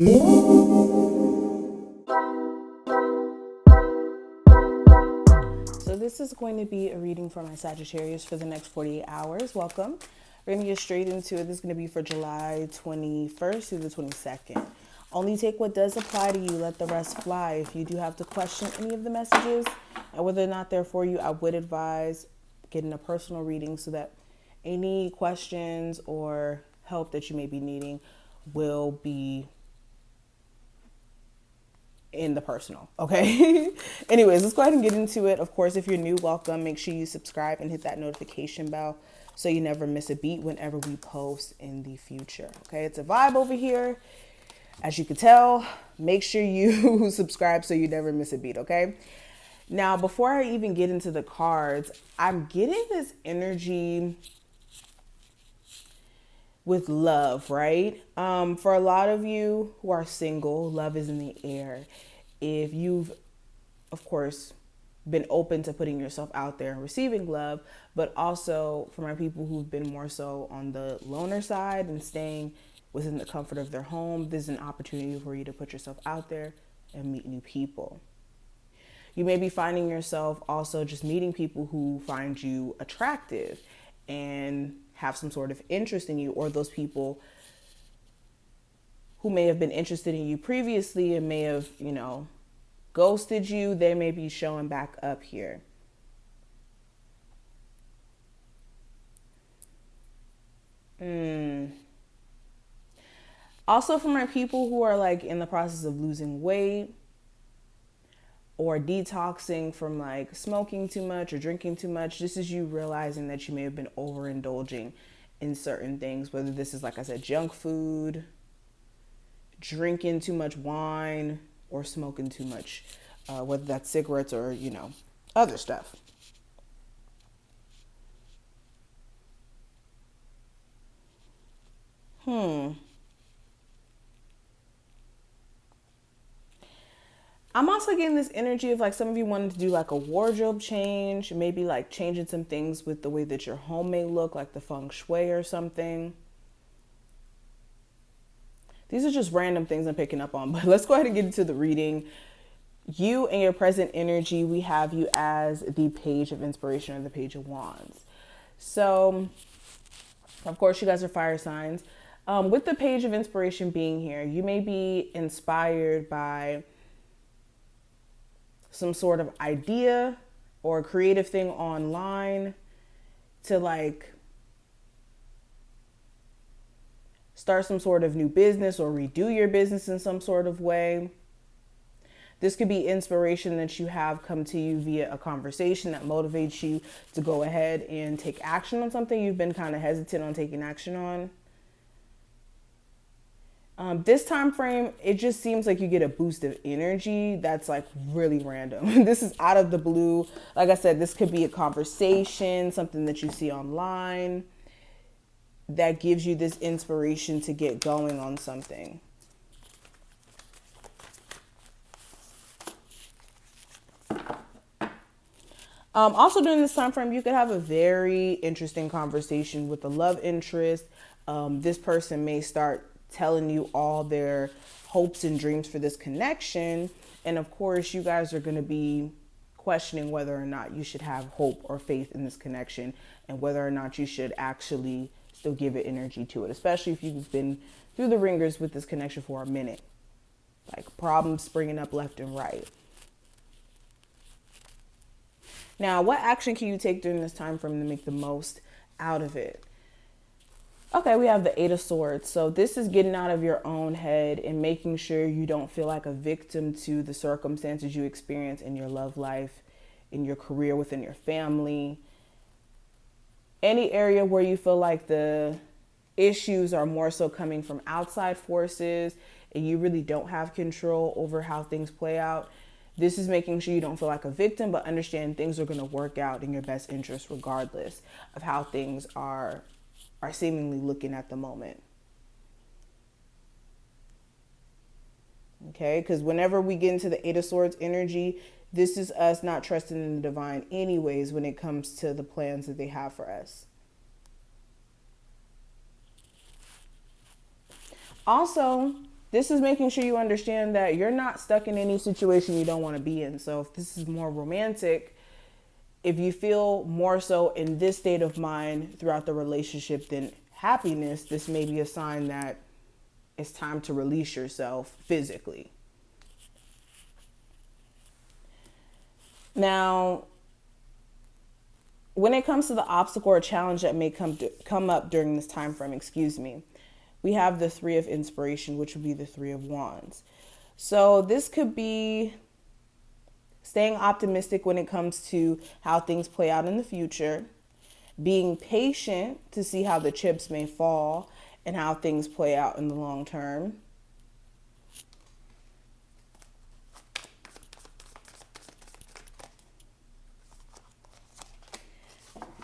So this is going to be a reading for my Sagittarius for the next 48 hours. Welcome. We're going to get straight into it. This is going to be for July 21st through the 22nd. Only take what does apply to you. Let the rest fly. If you do have to question any of the messages and whether or not they're for you, I would advise getting a personal reading so that any questions or help that you may be needing will be in the personal. Okay. Anyways, let's go ahead and get into it. Of course, if you're new, welcome. Make sure you subscribe and hit that notification bell so you never miss a beat whenever we post in the future. Okay. It's a vibe over here. As you can tell, make sure you subscribe so you never miss a beat. Okay. Now, before I even get into the cards, I'm getting this energy with love, right? For a lot of you who are single, love is in the air. If you've, of course, been open to putting yourself out there and receiving love, but also for my people who've been more so on the loner side and staying within the comfort of their home, this is an opportunity for you to put yourself out there and meet new people. You may be finding yourself also just meeting people who find you attractive and have some sort of interest in you, or those people who may have been interested in you previously and may have, ghosted you, they may be showing back up here. Also for my people who are like in the process of losing weight or detoxing from like smoking too much or drinking too much, this is you realizing that you may have been overindulging in certain things, whether this is, like I said, junk food, drinking too much wine, or smoking too much, whether that's cigarettes or, other stuff. I'm also getting this energy of like some of you wanted to do like a wardrobe change, maybe like changing some things with the way that your home may look, like the feng shui or something. These are just random things I'm picking up on, but let's go ahead and get into the reading. You and your present energy, we have you as the Page of Inspiration or the Page of Wands. So, of course, you guys are fire signs. With the Page of Inspiration being here, you may be inspired by some sort of idea or creative thing online to like start some sort of new business or redo your business in some sort of way. This could be inspiration that you have come to you via a conversation that motivates you to go ahead and take action on something you've been kind of hesitant on taking action on. This time frame, it just seems like you get a boost of energy that's like really random. This is out of the blue. Like I said, this could be a conversation, something that you see online that gives you this inspiration to get going on something. Also during this time frame, you could have a very interesting conversation with a love interest. This person may start telling you all their hopes and dreams for this connection. And of course, you guys are going to be questioning whether or not you should have hope or faith in this connection and whether or not you should actually still give it energy to it, especially if you've been through the ringers with this connection for a minute, like problems springing up left and right. Now, what action can you take during this time frame to make the most out of it? Okay, we have the Eight of Swords. So this is getting out of your own head and making sure you don't feel like a victim to the circumstances you experience in your love life, in your career, within your family. Any area where you feel like the issues are more so coming from outside forces and you really don't have control over how things play out. This is making sure you don't feel like a victim, but understand things are going to work out in your best interest regardless of how things are seemingly looking at the moment. Okay, because whenever we get into the Eight of Swords energy, this is us not trusting in the divine anyways when it comes to the plans that they have for us. Also, this is making sure you understand that you're not stuck in any situation you don't want to be in. So if this is more romantic, if you feel more so in this state of mind throughout the relationship than happiness, this may be a sign that it's time to release yourself physically. Now, when it comes to the obstacle or challenge that may come up during this time frame, we have the Three of Inspiration, which would be the Three of Wands. So this could be staying optimistic when it comes to how things play out in the future, being patient to see how the chips may fall and how things play out in the long term.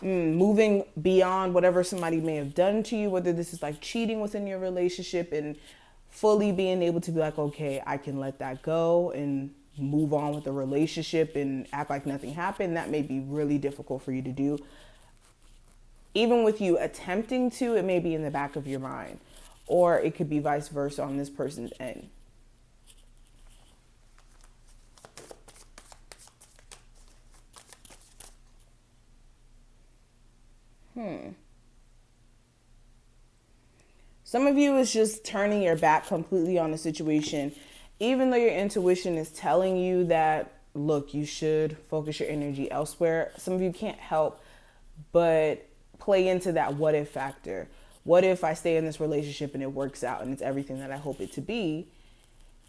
Moving beyond whatever somebody may have done to you, whether this is like cheating within your relationship, and fully being able to be like, okay, I can let that go and move on with the relationship and act like nothing happened. That may be really difficult for you to do. Even with you attempting to, it may be in the back of your mind, or it could be vice versa on this person's end. Some of you is just turning your back completely on the situation, even though your intuition is telling you that, look, you should focus your energy elsewhere. Some of you can't help but play into that what if factor. What if I stay in this relationship and it works out and it's everything that I hope it to be?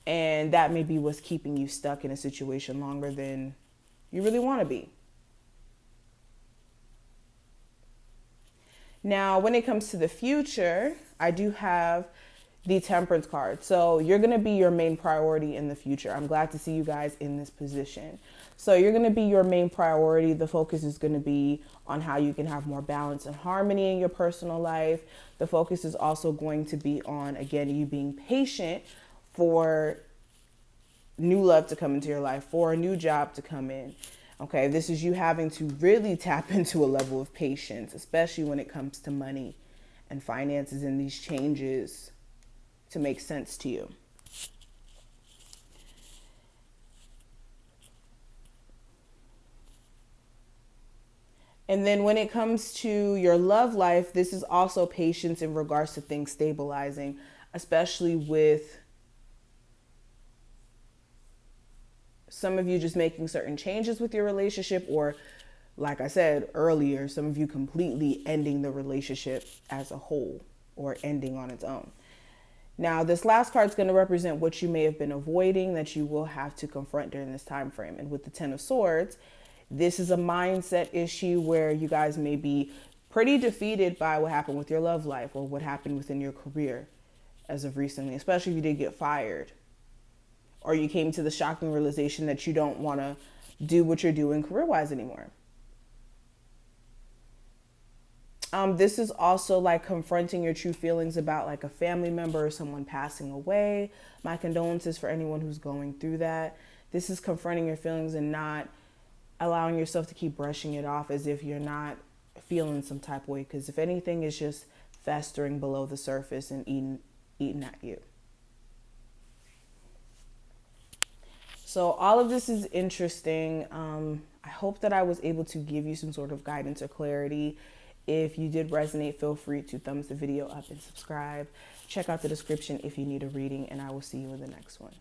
And that may be what's keeping you stuck in a situation longer than you really want to be. Now, when it comes to the future, I do have the Temperance card. So you're going to be your main priority in the future. I'm glad to see you guys in this position. So you're going to be your main priority. The focus is going to be on how you can have more balance and harmony in your personal life. The focus is also going to be on, again, you being patient for new love to come into your life, for a new job to come in. Okay, this is you having to really tap into a level of patience, especially when it comes to money and finances and these changes to make sense to you. And then when it comes to your love life, this is also patience in regards to things stabilizing, especially with some of you just making certain changes with your relationship, or like I said earlier, some of you completely ending the relationship as a whole or ending on its own. Now, this last card is going to represent what you may have been avoiding that you will have to confront during this time frame. And with the Ten of Swords, this is a mindset issue where you guys may be pretty defeated by what happened with your love life or what happened within your career as of recently, especially if you did get fired, or you came to the shocking realization that you don't want to do what you're doing career-wise anymore. This is also like confronting your true feelings about like a family member or someone passing away. My condolences for anyone who's going through that. This is confronting your feelings and not allowing yourself to keep brushing it off as if you're not feeling some type of way. Because if anything, it's just festering below the surface and eating at you. So all of this is interesting. I hope that I was able to give you some sort of guidance or clarity. If you did resonate, feel free to thumbs the video up and subscribe. Check out the description if you need a reading, and I will see you in the next one.